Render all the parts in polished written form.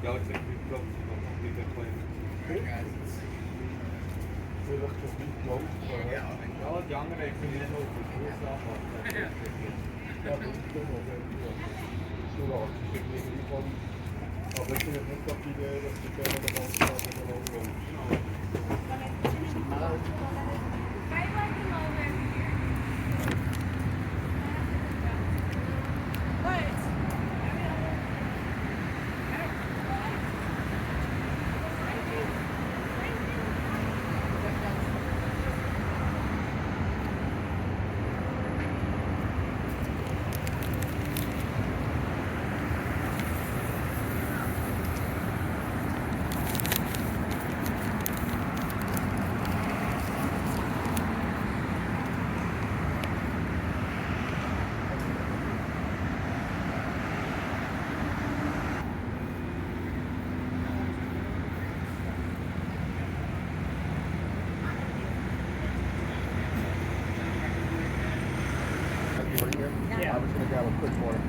Ja, ik denk die klant nog niet echt alleen. Vielleicht schon weit gelaufen. Ja, die anderen haben mir noch auf den Fuß anmachen. Ja, das ist schon mal sehr gut. So lacht es irgendwie von. Aber ich bin nicht auf die Idee, dass die Fälle noch ganz klar lang laufen. Yeah. I was going to grab a quick one.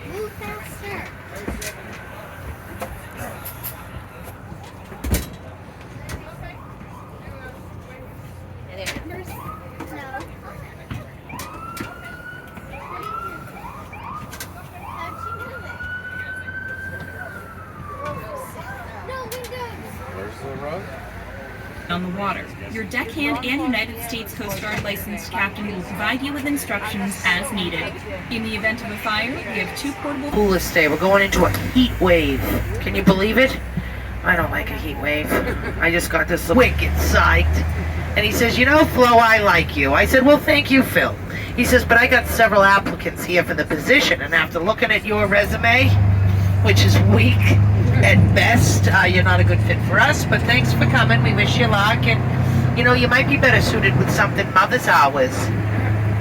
Move faster. On the water. Your deckhand and United States Coast Guard licensed captain will provide you with instructions as needed. In the event of a fire, we have 2 portable... Coolest day. We're going into a heat wave. Can you believe it? I don't like a heat wave. I just got this wicked psyched. And he says, you know, Flo, I like you. I said, well, thank you, Phil. He says, but I got several applicants here for the position, and after looking at your resume, which is weak at best, you're not a good fit for us, but thanks for coming. We wish you luck, and you know, you might be better suited with something Mother's Hours.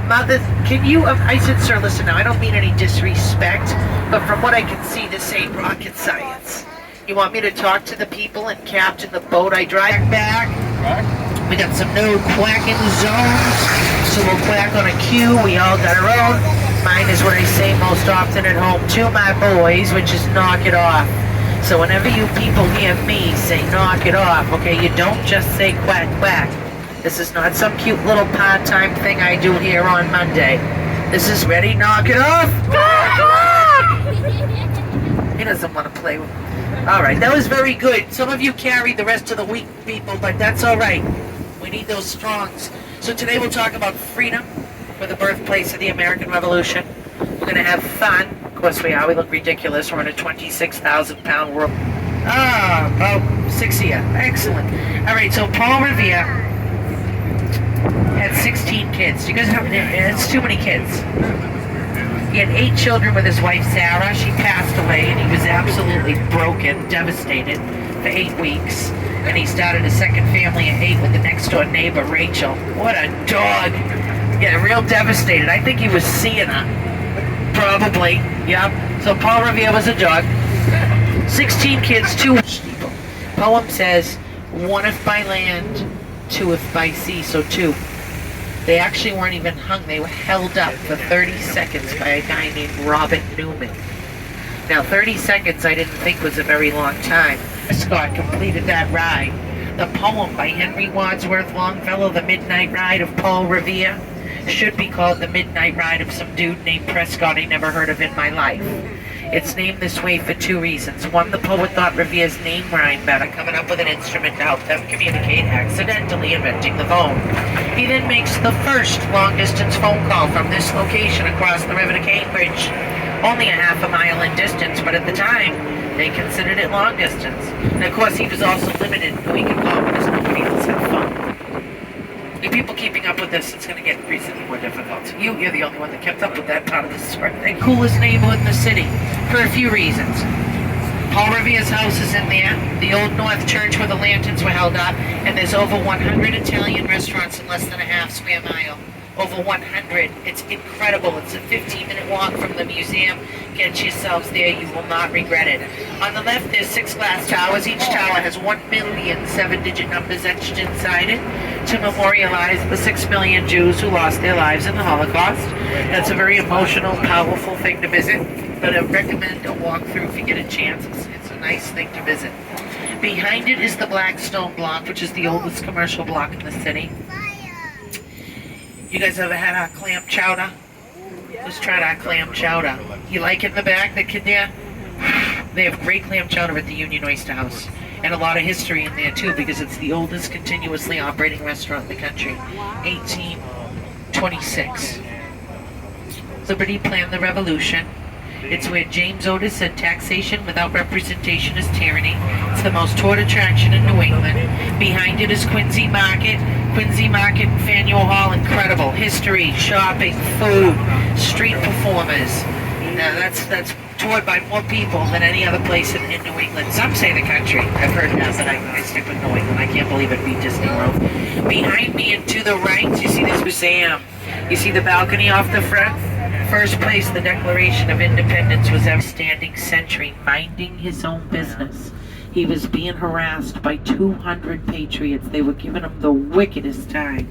Mother, can you, I said, sir, listen now, I don't mean any disrespect, but from what I can see, this ain't rocket science. You want me to talk to the people and captain the boat I drive back? We got some new quacking zones, so we'll quack on a cue. We all got our own. Mine is what I say most often at home to my boys, which is knock it off. So whenever you people hear me say knock it off, okay, you don't just say quack quack. This is not some cute little part-time thing I do here on Monday. This is ready, knock it off. Quack quack! He doesn't want to play with me. All right, that was very good. Some of you carried the rest of the week, people, but that's all right. We need those strongs. So today we'll talk about freedom, for the birthplace of the American Revolution. We're going to have fun. Of course we are. We look ridiculous. We're in a 26,000-pound world. About 6 of you. Excellent. All right, so Paul Revere had 16 kids. You guys know, it's too many kids. He had 8 children with his wife, Sarah. She passed away, and he was absolutely broken, devastated for 8 weeks. And he started a second family at 8 with the next-door neighbor, Rachel. What a dog. Yeah, real devastated. I think he was seeing her. Probably. Yep. So Paul Revere was a dog. 16 kids, 2 people. Poem says, 1 if by land, 2 if by sea, so 2. They actually weren't even hung. They were held up for 30 seconds by a guy named Robert Newman. Now, 30 seconds I didn't think was a very long time. Scott completed that ride. The poem by Henry Wadsworth Longfellow, The Midnight Ride of Paul Revere, should be called The Midnight Ride of some dude named Prescott I never heard of in my life. It's named this way for 2 reasons. 1, the poet thought Revere's name rhymed better, coming up with an instrument to help them communicate, accidentally inventing the phone. He then makes the first long-distance phone call from this location across the river to Cambridge. only a half a mile in distance, but at the time, they considered it long distance. And of course, he was also limited in who he could call because nobody else had phone. You people keeping up with this, it's going to get increasingly more difficult. You're the only one that kept up with that part of the story. The coolest neighborhood in the city, for a few reasons. Paul Revere's house is in there, the Old North Church where the lanterns were held up, and there's over 100 Italian restaurants in less than a half square mile. Over 100. It's incredible. It's a 15-minute walk from the museum. Get yourselves there. You will not regret it. On the left, there's 6 glass towers. Each tower has 1 million 7-digit numbers etched inside it to memorialize the 6 million Jews who lost their lives in the Holocaust. That's a very emotional, powerful thing to visit, but I recommend a walk through if you get a chance. It's a nice thing to visit. Behind it is the Blackstone Block, which is the oldest commercial block in the city. You guys ever had our clam chowder? Just tried our clam chowder. You like it in the back, the kid there? They have great clam chowder at the Union Oyster House. And a lot of history in there too, because it's the oldest continuously operating restaurant in the country. 1826. Liberty planned the revolution. It's where James Otis said taxation without representation is tyranny. It's the most toured attraction in New England. Behind it is Quincy Market. Quincy Market and Faneuil Hall, incredible. History, shopping, food, street performers. Now that's toured by more people than any other place in New England. Some say the country. I've heard that, but I stick with New England. I can't believe it beat Disney World. Behind me and to the right, you see this museum. You see the balcony off the front? First place, the Declaration of Independence was ever standing sentry, minding his own business. He was being harassed by 200 patriots. They were giving him the wickedest time.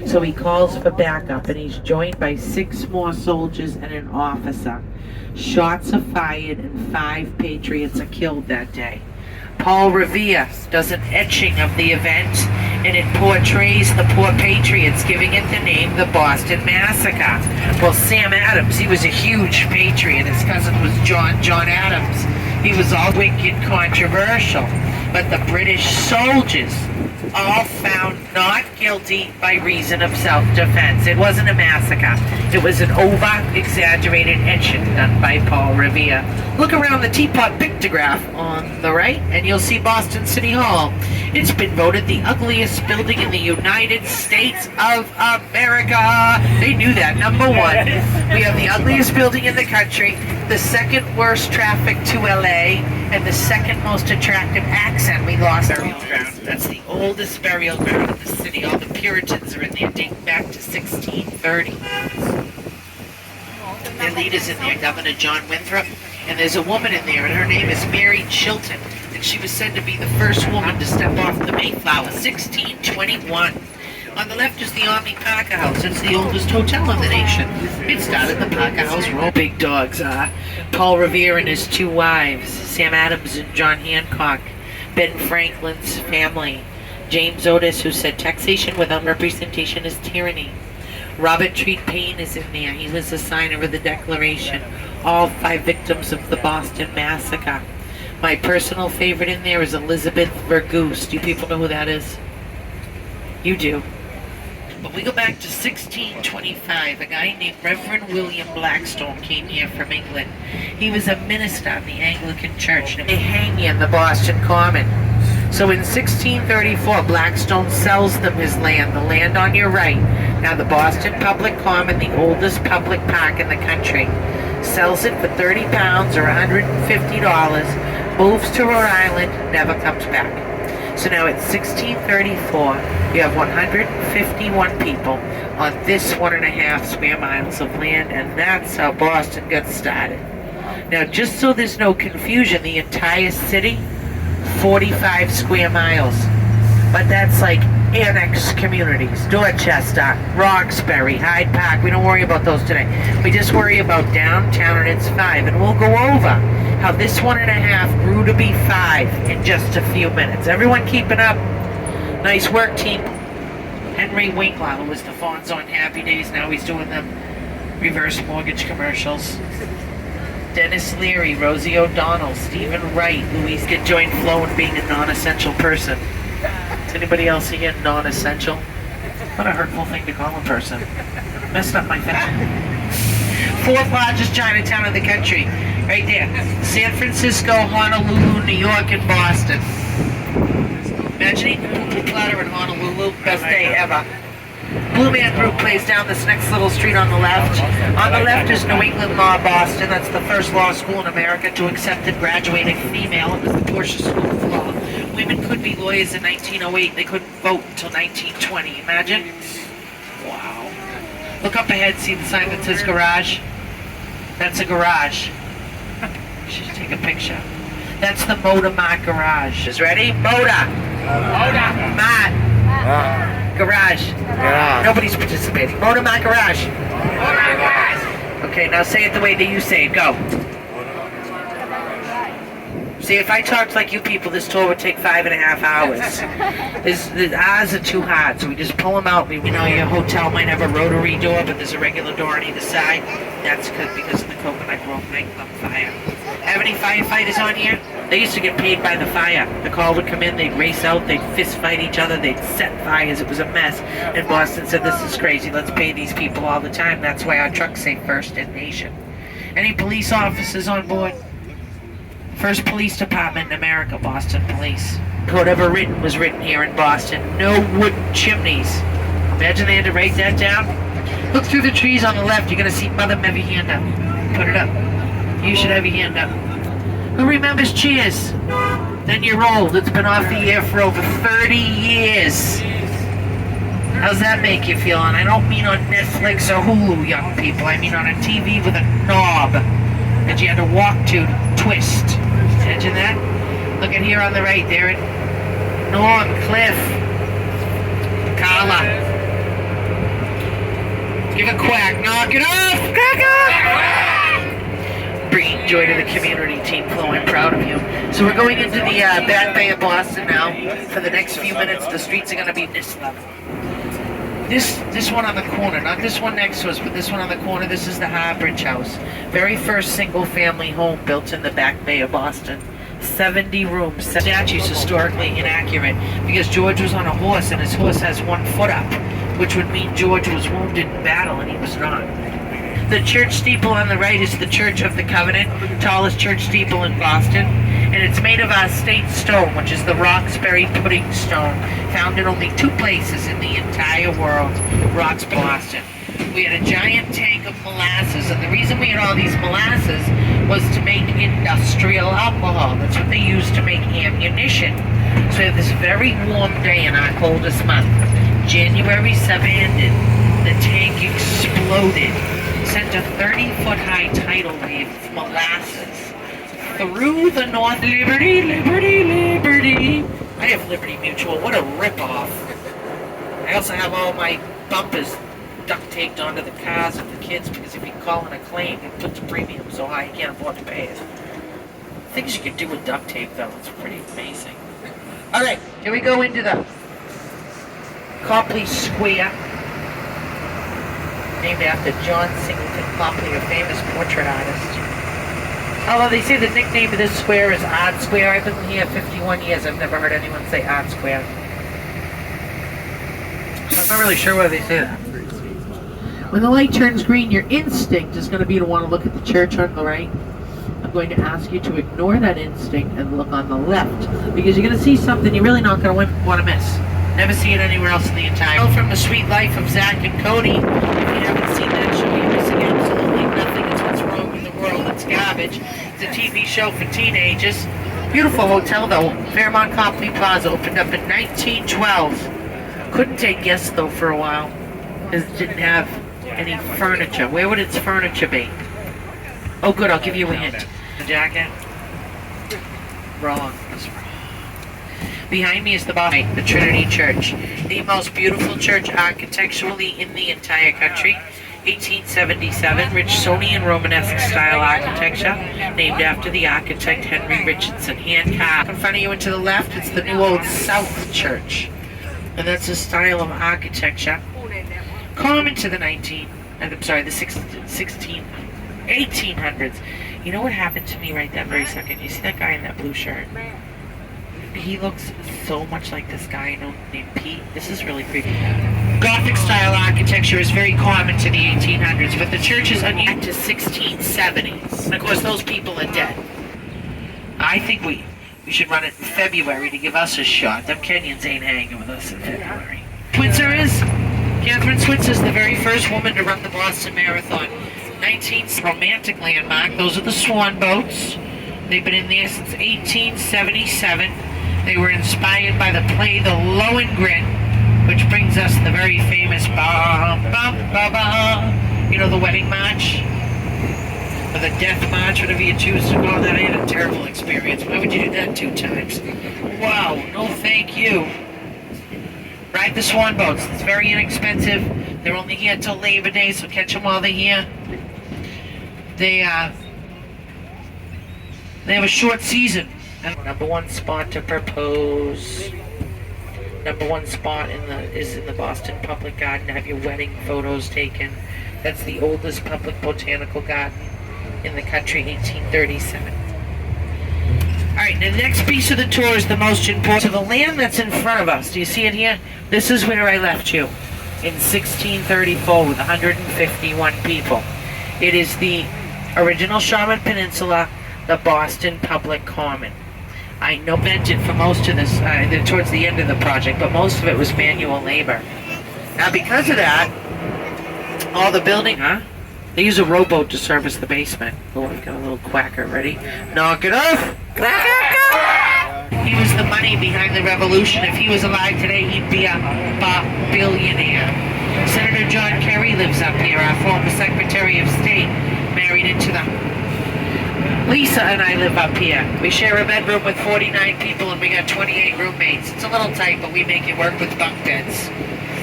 So he calls for backup, and he's joined by 6 more soldiers and an officer. Shots are fired, and 5 patriots are killed that day. Paul Revere does an etching of the event, and it portrays the poor patriots, giving it the name the Boston Massacre. Well, Sam Adams, he was a huge patriot. His cousin was John Adams. He was all wicked controversial, but the British soldiers all found not guilty by reason of self-defense. It wasn't a massacre. It was an over-exaggerated etching done by Paul Revere. Look around the teapot pictograph on the right, and you'll see Boston City Hall. It's been voted the ugliest building in the United States of America. They knew that. Number 1. We have the ugliest building in the country, the second worst traffic to LA, and the second most attractive accent. We lost burial ground. That's the oldest burial ground in the city. All the Puritans are in there, dating back to 1630. Their leader's in there, Governor John Winthrop, and there's a woman in there, and her name is Mary Chilton, and she was said to be the first woman to step off the Mayflower, 1621. On the left is the Army Parker House. It's the oldest hotel in the nation. It started the Parker House Row. Big dogs are Paul Revere and his 2 wives, Sam Adams and John Hancock, Ben Franklin's family, James Otis, who said taxation without representation is tyranny. Robert Treat Paine is in there. He was a signer of the Declaration. All 5 victims of the Boston Massacre. My personal favorite in there is Elizabeth Vergoose. Do you people know who that is? You do. But we go back to 1625. A guy named Reverend William Blackstone came here from England. He was a minister in the Anglican Church. They hang you in the Boston Common. So in 1634, Blackstone sells them his land, the land on your right. Now the Boston Public Common, the oldest public park in the country. Sells it for £30 or $150, moves to Rhode Island, never comes back. So now it's 1634, you have 151 people on this 1.5 square miles of land, and that's how Boston got started. Now, just so there's no confusion, the entire city, 45 square miles. But that's like annex communities, Dorchester, Roxbury, Hyde Park. We don't worry about those today. We just worry about downtown, and it's 5. And we'll go over how this 1.5 grew to be 5 in just a few minutes. Everyone keeping up? Nice work, team. Henry Winkler, who was the Fonzo on Happy Days, now he's doing them reverse mortgage commercials. Dennis Leary, Rosie O'Donnell, Stephen Wright, Louise get joined Flo in being a non-essential person. Is anybody else here non-essential? What a hurtful thing to call a person. Messed up my fashion. Fourth largest Chinatown in the country. Right there. San Francisco, Honolulu, New York, and Boston. Imagine eating a poo platter in Honolulu. Best day ever. Blue Man Group plays down this next little street on the left. On the left is New England Law Boston. That's the first law school in America to accept and graduate a female. It was the Portia School of Law. Women could be lawyers in 1908. They couldn't vote until 1920. Imagine? Wow. Look up ahead, see the sign that says garage? That's a garage. You should take a picture. That's the Motor Mart Garage. Is ready? Motor. Mart. Garage. Nobody's participating. Motor Mart Garage. Okay, now say it the way that you say it. Go. See, if I talked like you people, this tour would take 5.5 hours. The hours are too hard, so we just pull them out. You know, your hotel might have a rotary door, but there's a regular door on either side. That's because of the Coconut Grove nightclub fire. Have any firefighters on here? They used to get paid by the fire. The call would come in, they'd race out, they'd fist fight each other, they'd set fires. It was a mess. And Boston said, this is crazy. Let's pay these people all the time. That's why our trucks say First in Nation. Any police officers on board? First police department in America, Boston Police. Code ever written was written here in Boston. No wooden chimneys. Imagine they had to write that down. Look through the trees on the left. You're going to see Mother have your hand up. Put it up. You should have your hand up. Who remembers Cheers? Then you're old. It's been off the air for over 30 years. How's that make you feel? And I don't mean on Netflix or Hulu, young people. I mean on a TV with a knob that you had to walk to twist. Imagine that? Look at here on the right there. Norm, Cliff, Carla. Give a quack. Knock it off. Quack off. Bringing joy to the community, Team Flo. I'm proud of you. So we're going into the Back Bay of Boston now. For the next few minutes, the streets are going to be this level. This one on the corner, not this one next to us, but this one on the corner, this is the Harbridge House. Very first single-family home built in the Back Bay of Boston. 70 rooms. Statue's historically inaccurate because George was on a horse and his horse has 1 foot up, which would mean George was wounded in battle and he was not. The church steeple on the right is the Church of the Covenant, tallest church steeple in Boston. And it's made of state stone, which is the Roxbury pudding stone, found in only 2 places in the entire world, Roxbury, Boston. We had a giant tank of molasses, and the reason we had all these molasses was to make industrial alcohol. That's what they used to make ammunition. So we have this very warm day in our coldest month. January 7th, the tank exploded, sent a 30-foot high tidal wave of molasses through the North. Liberty, liberty, liberty. I have Liberty Mutual. What a ripoff. I also have all my bumpers duct taped onto the cars of the kids because if you call in a claim, it puts the premium so high you can't afford to pay it. Things you can do with duct tape, though. It's pretty amazing. All right, here we go into the Copley Square, named after John Singleton Copley, a famous portrait artist. Although they say the nickname of this square is Odd Square. I've been here 51 years. I've never heard anyone say Odd Square. I'm not really sure why they say that. When the light turns green, your instinct is going to be to want to look at the church on the right. I'm going to ask you to ignore that instinct and look on the left, because you're going to see something you're really not going to want to miss. Never see it anywhere else in the entire world. From The Sweet Life of Zach and Cody. If you haven't seen that show, you're missing absolutely nothing. It's what's wrong with the world. It's garbage. It's a TV show for teenagers. Beautiful hotel, though. Fairmont Copley Plaza opened up in 1912. Couldn't take guests, though, for a while. Because it didn't have any furniture. Where would its furniture be? Oh, good. I'll give you a hint. The jacket? Wrong. That's wrong. Behind me is the Trinity Church. The most beautiful church architecturally in the entire country. 1877, Richardsonian Romanesque style architecture, named after the architect Henry Richardson, hand carved. In front of you and to the left, it's the new old South Church. And that's a style of architecture common to the 1800s. You know what happened to me right that very second? You see that guy in that blue shirt? He looks so much like this guy named Pete. This is really creepy. Gothic style architecture is very common to the 1800s, but the church is unusual to 1670s. And of course, those people are dead. I think we should run it in February to give us a shot. Them Kenyans ain't hanging with us in February. Switzer is? Catherine Switzer is the very first woman to run the Boston Marathon. 19th romantic landmark. Those are the Swan boats. They've been in there since 1877. They were inspired by the play The Lohengrin, which brings us the very famous ba ba ba ba. You know, the wedding march? Or the death march, whatever you choose to call that. I had a terrible experience. Why would you do that 2 times? Wow, no thank you. Ride the Swan boats. It's very inexpensive. They're only here till Labor Day, so catch them while they're here. They have a short season. Number 1 spot to propose. Number 1 spot is in the Boston Public Garden to have your wedding photos taken. That's the oldest public botanical garden in the country, 1837. Alright, the next piece of the tour is the most important. So the land that's in front of us, do you see it here? This is where I left you in 1634 with 151 people. It is the original Shaman Peninsula, the Boston Public Common. I invented for most of this, towards the end of the project, but most of it was manual labor. Now because of that, all the building, they use a rowboat to service the basement. Oh, I've got a little quacker, ready? Knock it off! He was the money behind the revolution. If he was alive today, he'd be a billionaire. Senator John Kerry lives up here, our former Secretary of State, married into the... Lisa and I live up here. We share a bedroom with 49 people and we got 28 roommates. It's a little tight, but we make it work with bunk beds.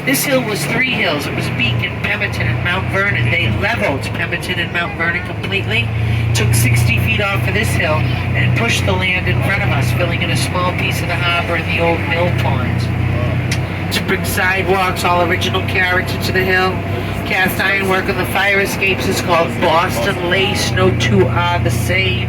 This hill was 3 hills. It was Beacon, Pemberton, and Mount Vernon. They leveled Pemberton and Mount Vernon completely, took 60 feet off of this hill, and pushed the land in front of us, filling in a small piece of the harbor and the old mill pond. Brick sidewalks, all original character to the hill. Cast iron work on the fire escapes is called Boston Lace. No 2 are the same.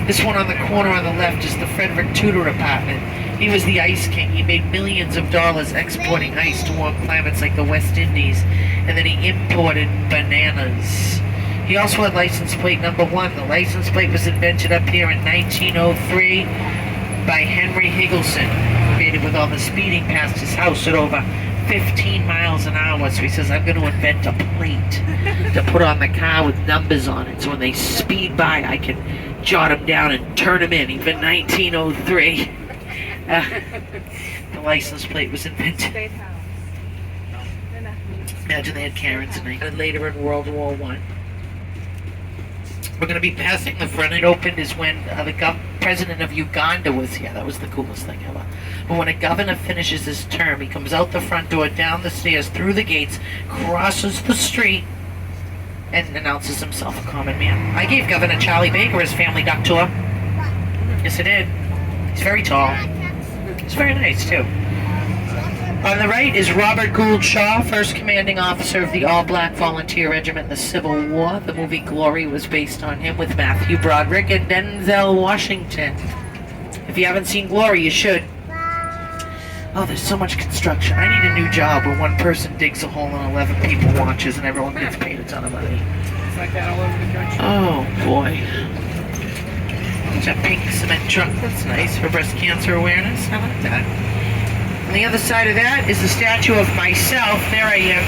This one on the corner on the left is the Frederick Tudor apartment. He was the ice king. He made millions of dollars exporting ice to warm climates like the West Indies, and then he imported bananas. He also had license plate number 1. The license plate was invented up here in 1903 by Henry Higgleson, created with all the speeding past his house at over 15 miles an hour. So he says, I'm going to invent a plate to put on the car with numbers on it, so when they speed by, I can jot them down and turn them in. Even 1903. The license plate was invented. Imagine they had Karens and later in World War I. We're going to be passing the front. It opened is when the president of Uganda was here. That was the coolest thing ever. But when a governor finishes his term, he comes out the front door, down the stairs, through the gates, crosses the street, and announces himself a common man. I gave Governor Charlie Baker his family duck tour. Yes, I did. He's very tall. He's very nice, too. On the right is Robert Gould Shaw, first commanding officer of the All-Black Volunteer Regiment in the Civil War. The movie Glory was based on him with Matthew Broderick and Denzel Washington. If you haven't seen Glory, you should. Oh, there's so much construction. I need a new job where one person digs a hole and 11 people watches and everyone gets paid a ton of money. It's like that all over the country. Oh, boy. There's a pink cement truck. That's nice for breast cancer awareness. I like that. On the other side of that is a statue of myself. There I am.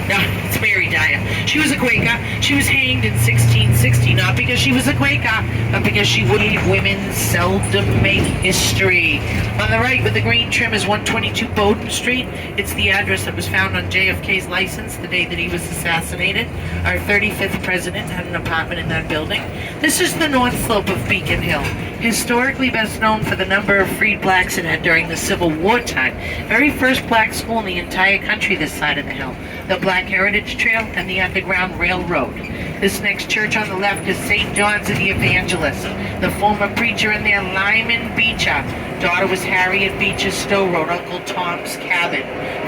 No, it's Mary Dyer. She was a Quaker. She was hanged in 1660, not because she was a Quaker, but because she believed women seldom make history. On the right with the green trim is 122 Bowdoin Street. It's the address that was found on JFK's license the day that he was assassinated. Our 35th president had an apartment in that building. This is the north slope of Beacon Hill, historically best known for the number of freed blacks it had during the Civil War time. Very first black school in the entire country this side of the hill. The Black Heritage Trail and the Underground Railroad. This next church on the left is St. John's of the Evangelist. The former preacher in there, Lyman Beecher. Daughter was Harriet Beecher Stowe, wrote Uncle Tom's Cabin.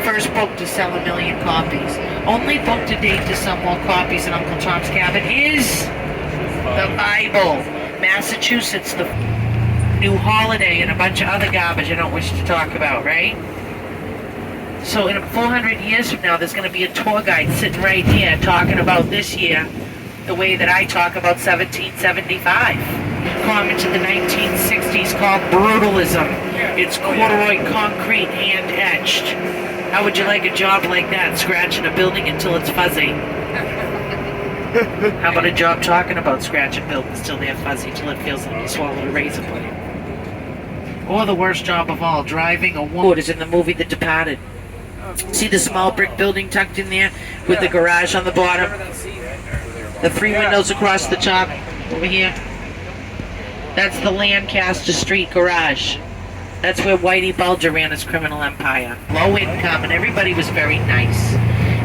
First book to sell 1 million copies. Only book to date to sell more copies than Uncle Tom's Cabin is the Bible. Massachusetts, the New Holiday, and a bunch of other garbage I don't wish to talk about, right? So in 400 years from now, there's going to be a tour guide sitting right here talking about this year the way that I talk about 1775. Common to the 1960s called brutalism. It's corduroy concrete hand etched. How would you like a job like that, scratching a building until it's fuzzy? How about a job talking about scratching buildings till they're fuzzy, till it feels like you swallowed a razor blade? Or the worst job of all, driving a wood is in the movie The Departed. See the small brick building tucked in there with the garage on the bottom? The 3 windows across the top over here? That's the Lancaster Street garage. That's where Whitey Bulger ran his criminal empire. Low income, and everybody was very nice.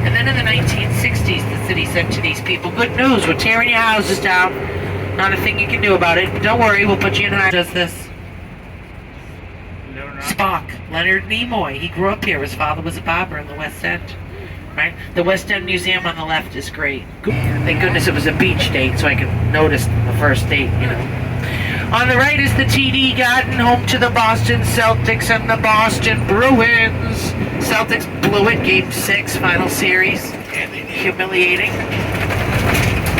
And then in the 1960s, the city said to these people, good news, we're tearing your houses down. Not a thing you can do about it. Don't worry, we'll put you in high. Does this? Spock, Leonard Nimoy. He grew up here. His father was a barber in the West End. Right? The West End Museum on the left is great. Thank goodness it was a beach date so I could notice the first date, you know. On the right is the TD Garden, home to the Boston Celtics and the Boston Bruins. Celtics blew it, Game 6, final series. Humiliating.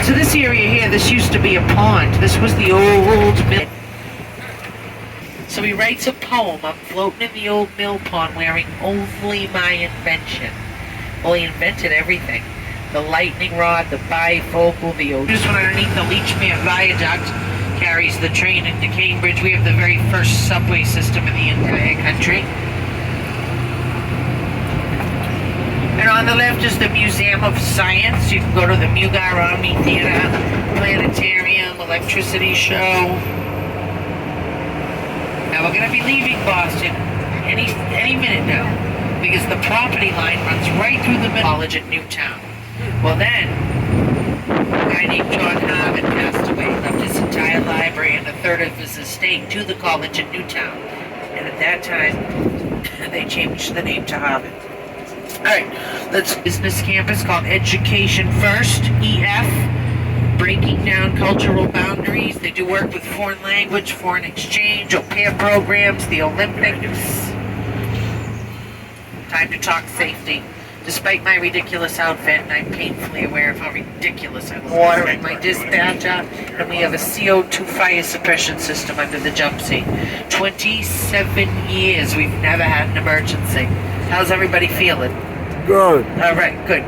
So this area here, this used to be a pond. This was the old mill. So he writes a poem, I'm floating in the old mill pond wearing only my invention. Well, he invented everything. The lightning rod, the bifocal, the this one underneath the Leachman Viaduct carries the train into Cambridge. We have the very first subway system in the entire country. And on the left is the Museum of Science. You can go to the Mugar Army Theater, Planetarium, Electricity Show. Now we're going to be leaving Boston any minute now, because the property line runs right through the middle college at Newtown. Well then, a guy named John Harvard passed away, left his entire library and a third of his estate to the college at Newtown. And at that time, they changed the name to Harvard. Alright, let's business campus called Education First, EF, breaking down cultural boundaries. They do work with foreign language, foreign exchange, au pair programs, the Olympics. Time to talk safety. Despite my ridiculous outfit, and I'm painfully aware of how ridiculous I'm. Water in my dispatcher, and we have a CO2 fire suppression system under the jump seat. 27 years we've never had an emergency. How's everybody feeling? Good. All right, good.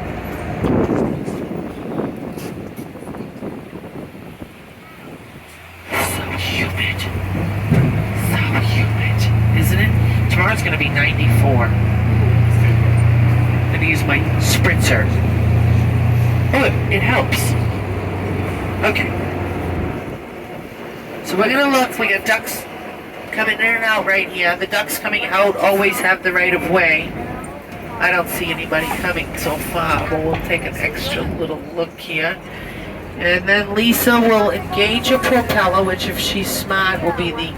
So humid. So humid, isn't it? Tomorrow's going to be 94. I'm going to use my spritzer. Oh, it helps. Okay. So we're going to look. We got ducks coming in and out right here. The ducks coming out always have the right of way. I don't see anybody coming so far, but we'll take an extra little look here. And then Lisa will engage a propeller, which if she's smart will be the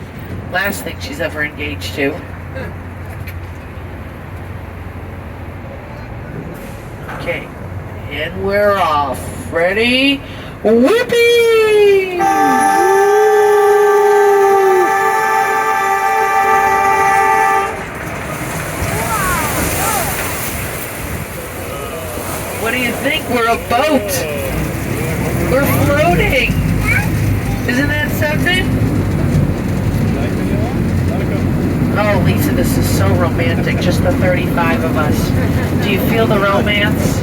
last thing she's ever engaged to. Okay, and we're off. Ready? Whoopee! What do you think? We're a boat. We're floating. Isn't that something? Oh, Lisa, this is so romantic. Just the 35 of us. Do you feel the romance?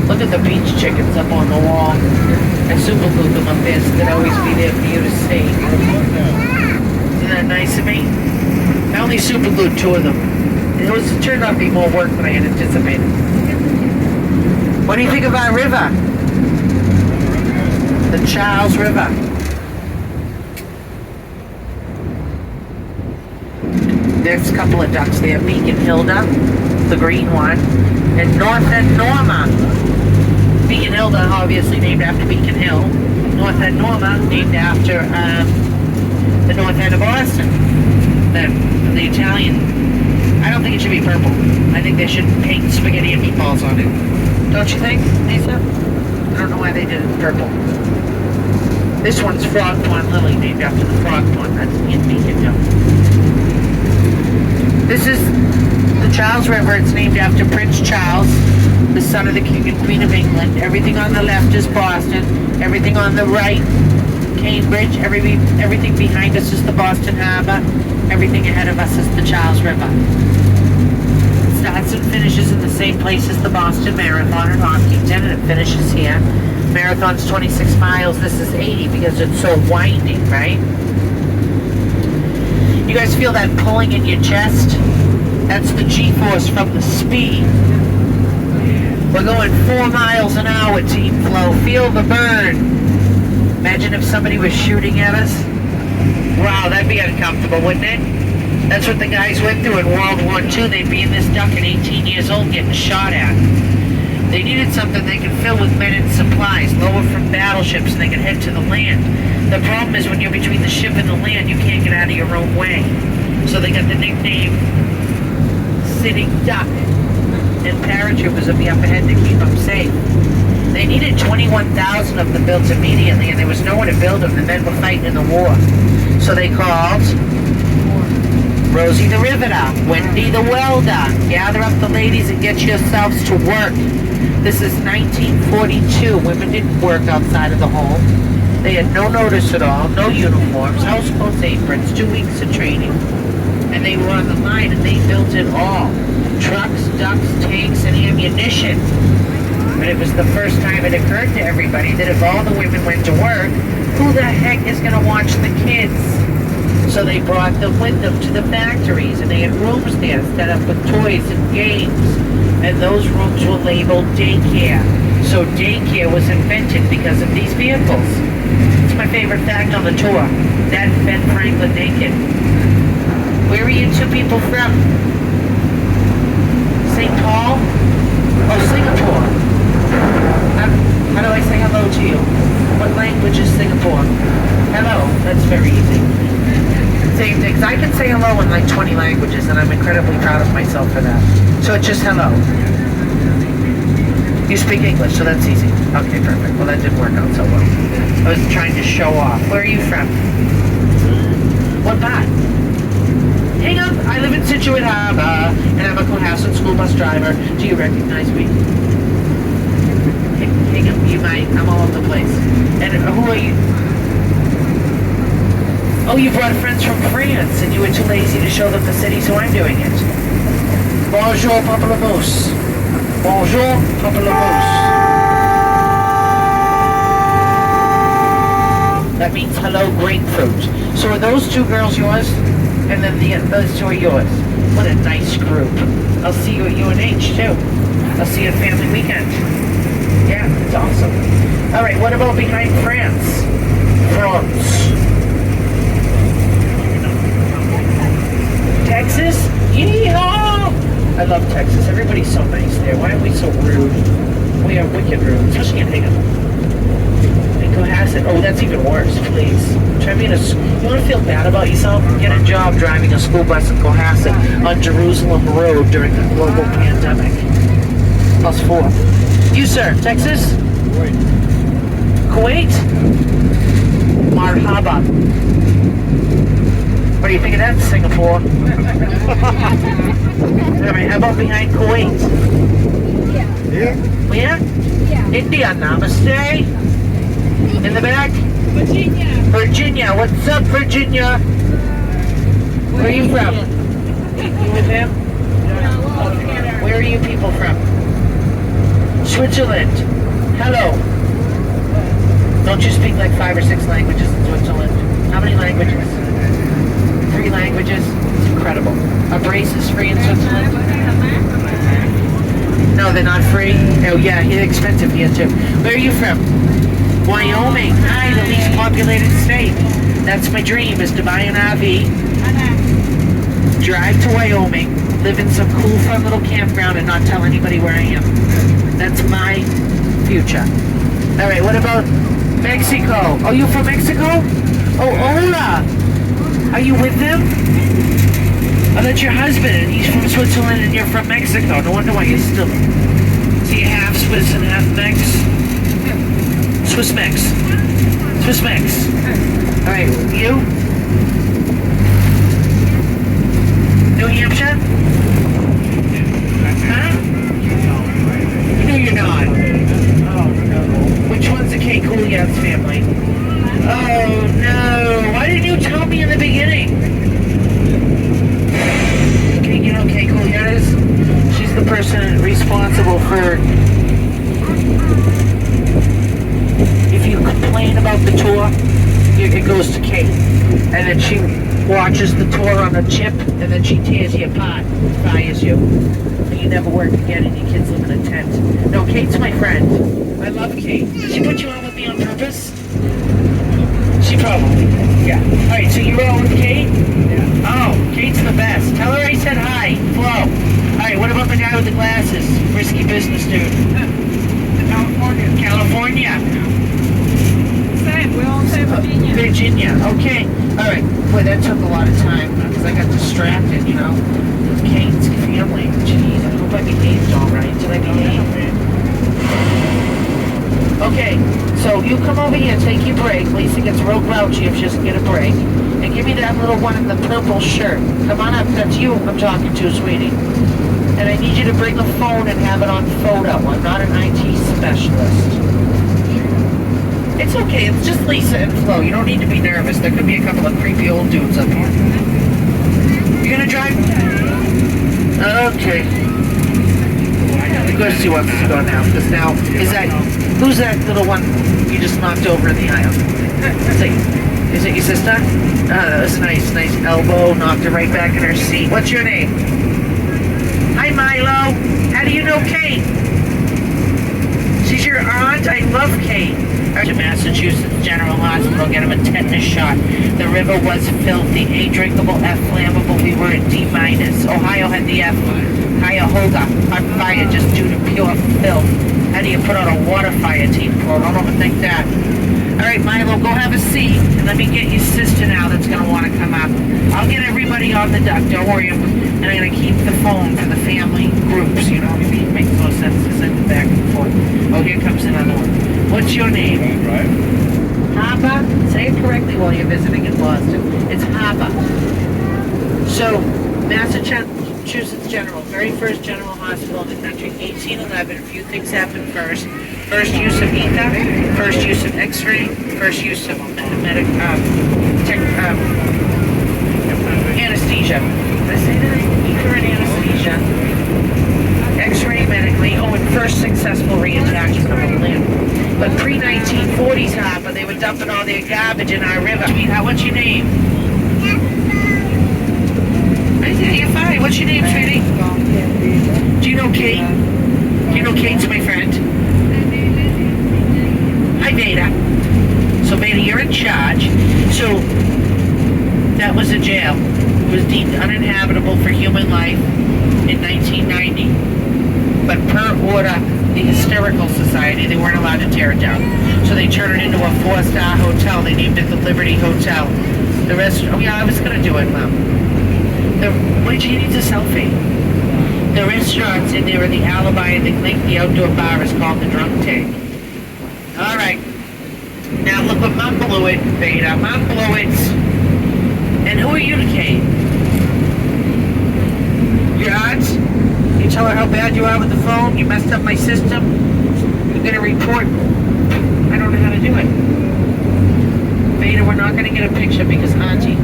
Look at the beach chickens up on the wall. I super glued them up there so they'd always be there for you to see. Isn't that nice of me? I only super glued 2 of them. It turned out to be more work than I had anticipated. What do you think of our river? The Charles River. There's a couple of ducks there. Beacon Hilda, the green one, and North End Norma. Beacon Hilda, obviously named after Beacon Hill. North End Norma, named after the North End of Boston. The Italian. I don't think it should be purple. I think they should paint spaghetti and meatballs on it. Don't you think, Lisa? I don't know why they did it purple. This one's Frog Pond Lily, named after the Frog Pond. That's in Beacon Hill. This is the Charles River. It's named after Prince Charles, the son of the King and Queen of England. Everything on the left is Boston. Everything on the right, Cambridge. Everything behind us is the Boston Harbor. Everything ahead of us is the Charles River. It starts and finishes in the same place as the Boston Marathon in Hopkinton, and it finishes here. Marathon's 26 miles. This is 80 because it's so winding, right? You guys feel that pulling in your chest? That's the G-force from the speed. We're going 4 miles an hour, Team Flow. Feel the burn. Imagine if somebody was shooting at us. Wow, that'd be uncomfortable, wouldn't it? That's what the guys went through in World War II. They'd be in this duck at 18 years old getting shot at. They needed something they could fill with men and supplies, lower from battleships, and they could head to the land. The problem is when you're between the ship and the land, you can't get out of your own way. So they got the nickname Sitting Duck, and paratroopers would be up ahead to keep them safe. They needed 21,000 of them built immediately, and there was nowhere to build them. The men were fighting in the war. So they called Rosie the Riveter, Wendy the Welder. Gather up the ladies and get yourselves to work. This is 1942. Women didn't work outside of the home. They had no notice at all, no uniforms, house clothes, aprons, 2 weeks of training. And they were on the line and they built it all. Trucks, ducks, tanks, and ammunition. But it was the first time it occurred to everybody that if all the women went to work, who the heck is going to watch the kids? So they brought them with them to the factories, and they had rooms there set up with toys and games. And those rooms were labeled daycare. So daycare was invented because of these vehicles. It's my favorite fact on the tour. That Ben Franklin naked. Where are you two people from? St. Paul? Oh, Singapore. How do I say hello to you? What language is Singapore? Hello. That's very easy. Same things. I can say hello in like 20 languages, and I'm incredibly proud of myself for that. So it's just hello. You speak English, so that's easy. Okay, perfect. Well, that didn't work out so well. I was trying to show off. Where are you from? What part? Hang on. I live in Situate Harbor, and I'm a Cohasset school bus driver. Do you recognize me? Hang on. You might. I'm all over the place. And who are you? Oh, you brought friends from France, and you were too lazy to show them the city, so I'm doing it. Bonjour, pamplemousse. Bonjour, pamplemousse. That means hello, grapefruit. So are those two girls yours? And then those two are yours. What a nice group. I'll see you at UNH, too. I'll see you at Family Weekend. Yeah, it's awesome. All right, what about behind France? France. Texas? Yeehaw! I love Texas. Everybody's so nice there. Why are we so rude? We are wicked rude, especially in Hingham. And Cohasset. Oh, that's even worse, please. Try being you want to feel bad about yourself? Get a job driving a school bus in Cohasset on Jerusalem Road during the global pandemic. +4. You, sir, Texas? Kuwait? Marhaba. What do you think of that, Singapore? All right, how about behind Kuwait? Yeah. Where? India, namaste. In the back? Virginia. What's up, Virginia? Where are you from? You with him? Where are you people from? Switzerland. Hello. Don't you speak like 5 or 6 languages in Switzerland? How many languages? 3 languages. It's incredible. Are braces free in Switzerland? No, they're not free. Oh yeah, it's expensive here too. Where are you from? Wyoming. Hi, the least populated state. That's my dream, is to buy an RV, drive to Wyoming, live in some cool, fun little campground, and not tell anybody where I am. That's my future. All right, what about Mexico? Oh, you from Mexico? Oh, hola. Are you with them? Oh, that's your husband, and he's from Switzerland, and you're from Mexico. No wonder why you're still... So you're half Swiss and half Mex? Swiss Mex. Swiss Mex. All right, you? New Hampshire? Huh? No, you're not. Which one's the Kate Couliard's family? Oh, no. Why didn't you tell me in the beginning? Okay, you know Kate Couliard is? She's the person responsible for... If you complain about the tour, it goes to Kate. And then she watches the tour on a chip, and then she tears you apart, fires you. And you never work again, and your kids live in a tent. No, Kate's my friend. I love Kate. Did she put you on with me on purpose? She probably. Yeah. Alright, so you're all with Kate? Yeah. Oh, Kate's the best. Tell her I said hi. Flo. Alright, what about the guy with the glasses? Risky business dude. California. California. Same. We're all in Virginia. Virginia. Okay. Alright. Boy, that took a lot of time because I got distracted, you know. With Kate's family. Jeez, I hope I behaved alright. Did I behave? Okay, so you come over here, take your break. Lisa gets real grouchy if she doesn't get a break. And give me that little one in the purple shirt. Come on up, that's you I'm talking to, sweetie. And I need you to bring a phone and have it on photo. I'm not an IT specialist. It's okay, it's just Lisa and Flo. You don't need to be nervous. There could be a couple of creepy old dudes up here. You gonna drive? Okay. Of course she wants to go now, because now, who's that little one you just knocked over in the aisle? Is it your sister? Oh, that was nice elbow, knocked her right back in her seat. What's your name? Hi, Milo. How do you know Kate? She's your aunt? I love Kate. To Massachusetts General Hospital, get him a tetanus shot. The river was filthy. A drinkable, F flammable. We were at D-. Ohio had the F. Cuyahoga on fire just due to pure filth. How do you put out a water fire, team quote? I don't overthink that. Alright, Milo, go have a seat and let me get your sister now that's going to want to come up. I'll get everybody on the duck, don't worry. And I'm going to keep the phone for the family groups, you know. It makes no sense to send it back and forth. Oh, here comes another one. What's your name? Hapa? Say it correctly while you're visiting in Boston. It's Hapa. So, Massachusetts General, very first general hospital in the country, 1811. A few things happened first. First use of ether, first use of x-ray, first use of anesthesia. Did I say that? Ether and anesthesia. X-ray medically. Oh, and first successful reattachment of a limb. But pre-1940s, Harper, they were dumping all their garbage in our river. Sweetheart, what's your name? You're fine. What's your name, sweetie? Do you know Kate? Do you know Kate's my friend? Hi, Beta. So, Beta, you're in charge. So, that was a jail. It was deemed uninhabitable for human life in 1990. But per order, the Hysterical Society, they weren't allowed to tear it down. So they turned it into a 4-star hotel. They named it the Liberty Hotel. The rest, oh yeah, I was going to do it, Mom. Wait, she needs a selfie. The restaurants in there are the Alibi and the outdoor bar is called the Drunk Tank. Alright. Now look what Mom blew it, Beta. Mom blew it. And who are you to Kate? Your aunt? You tell her how bad you are with the phone? You messed up my system? You're gonna report? I don't know how to do it. Beta, we're not gonna get a picture because Auntie...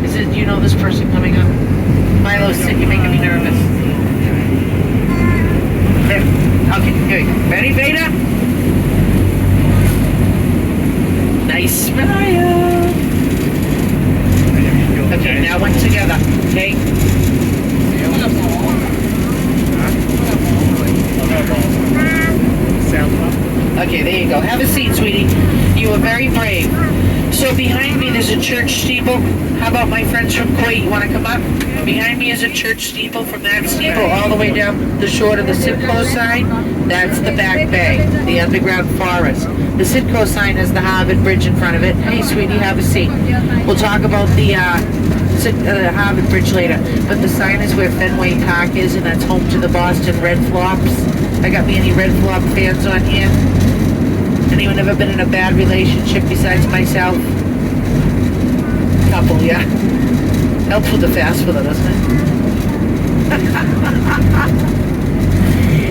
Do you know this person coming up? Milo, sit. You're making me nervous. There. Okay, here we go. Ready, Beta? Nice smile. Okay, now one together. Okay? Okay, there you go. Have a seat, sweetie. You were very brave. So behind me there's a church steeple. How about my friends from Kuwait? You want to come up? Behind me is a church steeple. From that steeple all the way down the shore to the Simcoe sign. That's the Back Bay, the underground forest. The Simcoe sign has the Harvard Bridge in front of it. Hey, sweetie, have a seat. We'll talk about the Harvard Bridge later. But the sign is where Fenway Park is, and that's home to the Boston Red Flops. I got me any Red Flop fans on here? Anyone ever been in a bad relationship besides myself? Couple, yeah. Helps with the fast food, doesn't it?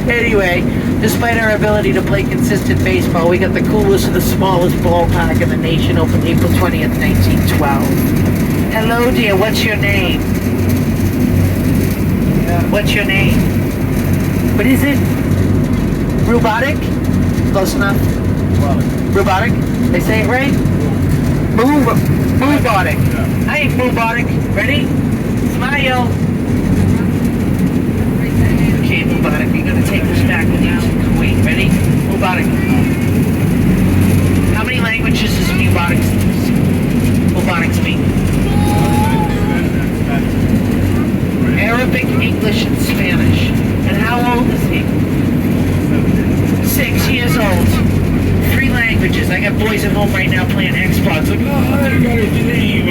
Anyway, despite our ability to play consistent baseball, we got the coolest and the smallest ballpark in the nation, opened April 20th, 1912. Hello, dear. What's your name? What's your name? What is it? Robotic? Close enough. Robotic? They say it right? Robotic. Hey, robotic. Ready? Smile. Okay, robotic. You're gonna take this back with you. Wait, ready? Robotic. How many languages does robotic speak? Arabic, English, and Spanish. And how old is he? 6 years old. 3 languages. I got boys at home right now playing Xbox. Like, oh, I got a dream.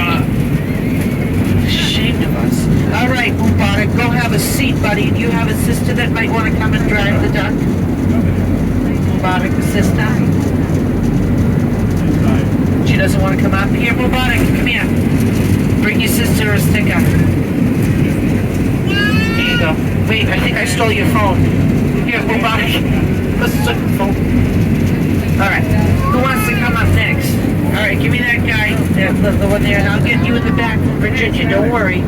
Ashamed of us. All right, Mubarak, go have a seat, buddy. Do you have a sister that might want to come and drive the duck? Mubarak, the sister? She doesn't want to come up here. Mubarak, come here. Bring your sister a sticker. Here you go. Wait, I think I stole your phone. Here, Mubarak. Let's take the phone. Alright, who wants to come up next? Alright, give me that guy, the one there, and I'll get you in the back from Virginia, don't worry.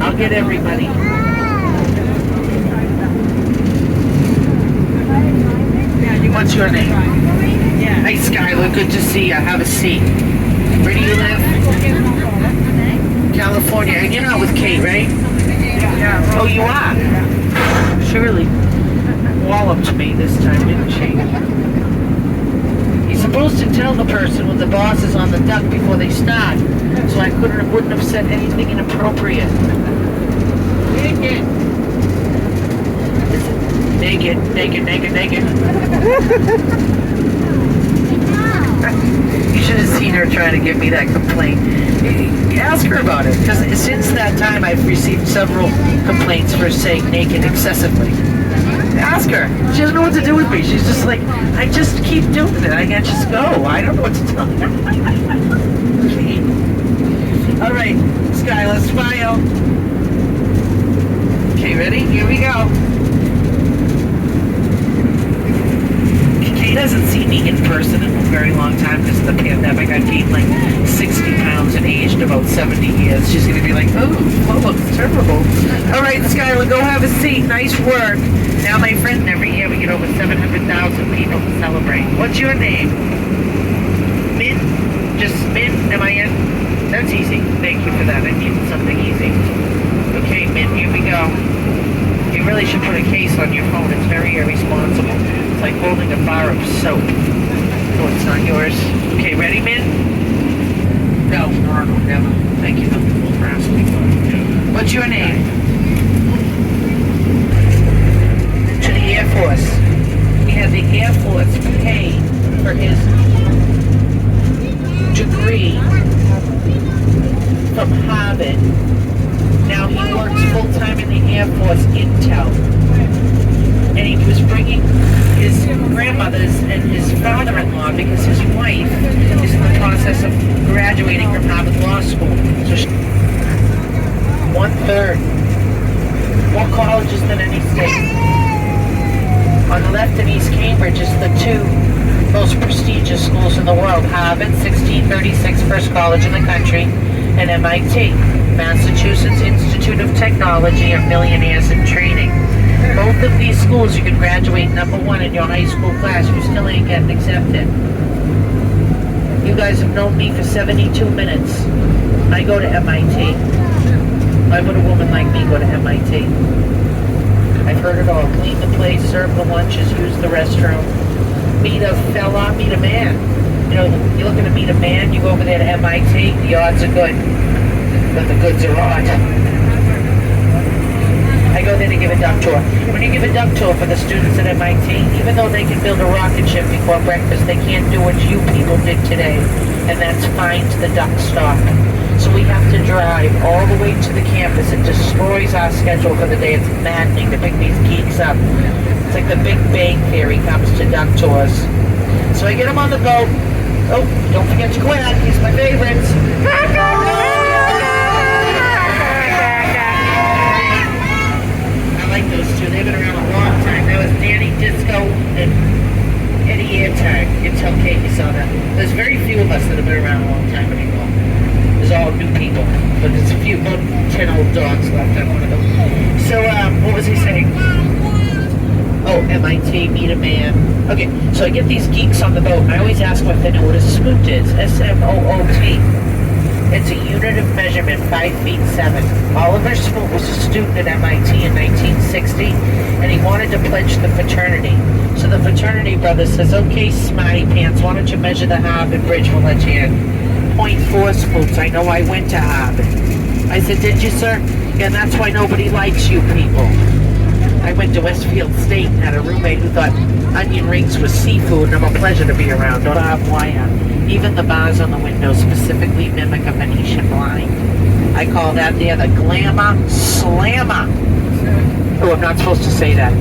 I'll get everybody. What's your name? Hey, Skylar, good to see you. Have a seat. Where do you live? California. And you're not with Kate, right? Yeah. Oh, you are? Surely walloped me this time, didn't she? You're supposed to tell the person when the boss is on the duck before they start, so I wouldn't have said anything inappropriate. Naked. Naked. You should have seen her trying to give me that complaint. Ask her about it, because since that time I've received several complaints for saying naked excessively. Ask her. She doesn't know what to do with me. She's just like, I just keep doing it. I can't just go. I don't know what to tell her. All right, Skylar, smile. Okay, ready? Here we go. Kate hasn't seen me in person in a very long time because of the pandemic. I've gained like 60 pounds and aged about 70 years. She's going to be like, oh, that looks terrible. All right, Skylar, go have a seat. Nice work. Now, my friend, every year we get over 700,000 people to celebrate. What's your name? Min? Just Min? M-I-N? That's easy. Thank you for that. I needed something easy. Okay, Min, here we go. You really should put a case on your phone. It's very irresponsible. It's like holding a bar of soap. Oh, it's not yours. Okay, ready, Min? No, never. Thank you for asking. What's your name? To the Air Force. We had the Air Force pay for his degree from Harvard. Now he works full-time in the Air Force Intel. And he was bringing his grandmother's and his father-in-law because his wife is in the process of graduating from Harvard Law School. So 1/3. More colleges than any state. On the left in East Cambridge is the 2 most prestigious schools in the world. Harvard, 1636, first college in the country, and MIT, Massachusetts Institute of Technology, of millionaires in training. Both of these schools you can graduate #1 in your high school class. You still ain't getting accepted. You guys have known me for 72 minutes. I go to MIT. Why would a woman like me go to MIT? I've heard it all. Clean the place, serve the lunches, use the restroom. Meet a fella, meet a man. You know, you're looking to meet a man, you go over there to MIT, the odds are good. But the goods are odd. I go there to give a duck tour. When you give a duck tour for the students at MIT, even though they can build a rocket ship before breakfast, they can't do what you people did today, and that's find the duck stock. So we have to drive all the way to the campus. It destroys our schedule for the day. It's maddening to pick these geeks up. It's like the Big Bang Theory comes to duck tours. So I get them on the boat. Oh, don't forget to quack. He's my favorite. like those two. They've been around a long time. That was Danny Disco and Eddie Airtag. Until Katie saw that. There's very few of us that have been around a long time anymore. There's all new people. But there's a few, about 10 old dogs left. I'm one of them. So, what was he saying? Oh, MIT, meet a man. Okay, so I get these geeks on the boat, and I always ask them if they know what a smoot is. SMOOT. It's a unit of measurement, 5 feet 7. Oliver Smoot was a student at MIT in 1960, and he wanted to pledge the fraternity. So the fraternity brother says, okay, smarty pants, why don't you measure the Harvard Bridge? We'll let you in. 0.4 Smoots. I know I went to Harvard. I said, did you, sir? Yeah, that's why nobody likes you people. I went to Westfield State and had a roommate who thought onion rings was seafood, and I'm a pleasure to be around. Don't have why. Even the bars on the windows specifically mimic a Venetian blind. I call that there the glamour slammer. Oh, I'm not supposed to say that.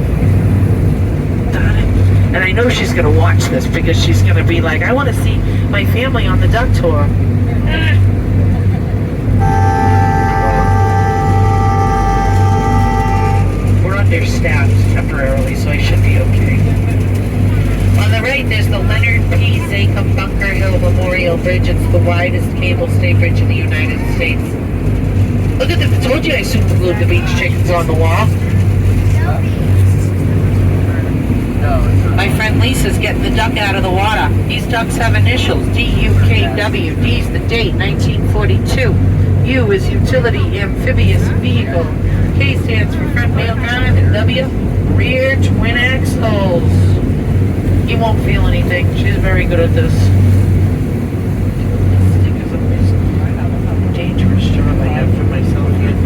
Darn it. And I know she's going to watch this because she's going to be like, I want to see my family on the duck tour. Understaffed temporarily, so I should be okay. On the right, there's the Leonard P. Zakum Bunker Hill Memorial Bridge. It's the widest cable stay bridge in the United States. Look at this. I told you I super glued the beach chickens on the wall. My friend Lisa's getting the duck out of the water. These ducks have initials. D-U-K-W. D's the date, 1942. U is utility amphibious vehicle. K stands for front wheel drive, and W, rear twin axles. You won't feel anything. She's very good at this. Dangerous job I have for myself here.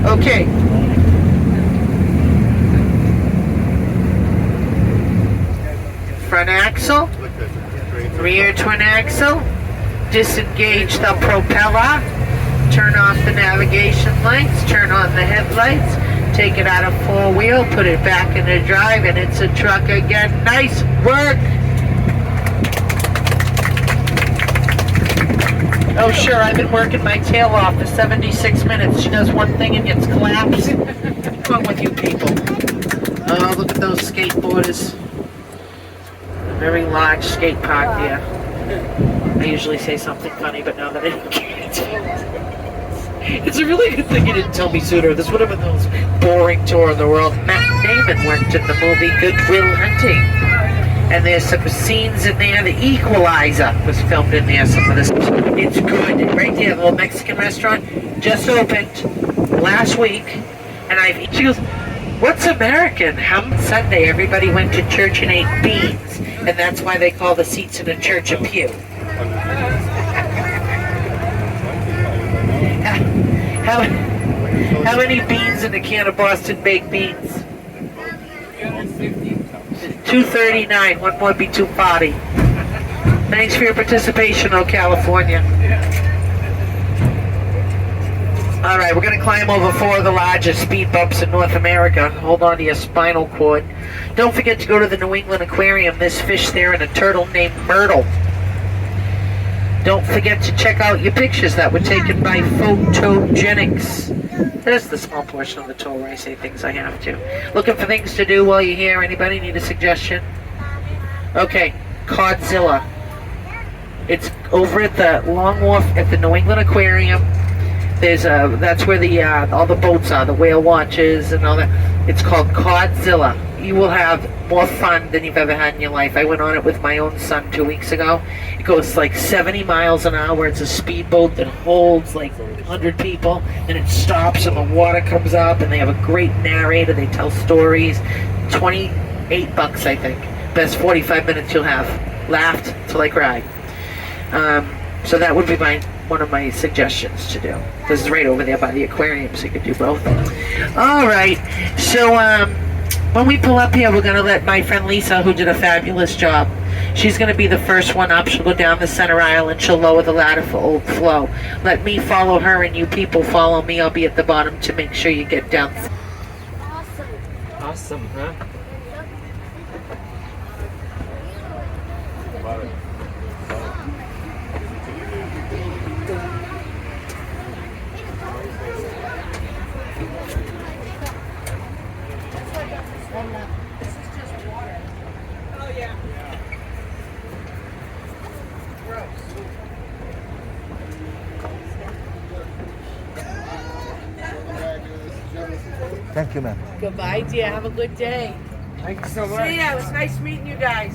Okay. Front axle, rear twin axle, disengage the propeller. Turn off the navigation lights, turn on the headlights, take it out of 4-wheel, put it back in the drive, and it's a truck again. Nice work! Oh sure, I've been working my tail off for 76 minutes. She does one thing and gets collapsed. What's wrong with you people? Oh, look at those skateboarders. A very large skate park there. I usually say something funny, but now that I can't. It's a really good thing you didn't tell me sooner. This would have been the most boring tour in the world. Matt Damon worked in the movie Good Will Hunting. And there's some scenes in there. The Equalizer was filmed in there, some of this. It's good. Right there, the little Mexican restaurant just opened last week. And she goes, what's American? Sunday, everybody went to church and ate beans. And that's why they call the seats in a church a pew. How many beans in a can of Boston baked beans? 239. One more be 240. Thanks for your participation, oh California. All right, we're going to climb over 4 of the largest speed bumps in North America. Hold on to your spinal cord. Don't forget to go to the New England Aquarium. There's fish there and a turtle named Myrtle. Don't forget to check out your pictures that were taken by Photogenics. There's the small portion of the tour where I say things I have to. Looking for things to do while you're here? Anybody need a suggestion? Okay, Codzilla. It's over at the Long Wharf at the New England Aquarium. There's that's where the all the boats are, the whale watches and all that. It's called Codzilla. You will have more fun than you've ever had in your life. I went on it with my own son 2 weeks ago. It goes like 70 miles an hour. It's a speedboat that holds like 100 people. And it stops and the water comes up and they have a great narrator. They tell stories. $28, I think. Best 45 minutes you'll have. Laughed till I cried. So that would be one of my suggestions to do. This is right over there by the aquarium, so you could do both. All right. So when we pull up here, we're going to let my friend Lisa, who did a fabulous job, she's going to be the first one up. She'll go down the center aisle and she'll lower the ladder for old flow. Let me follow her and you people follow me. I'll be at the bottom to make sure you get down. Awesome. Awesome, huh? Thank you, ma'am. Goodbye, dear. Have a good day. Thank you so much. See ya. It was nice meeting you guys.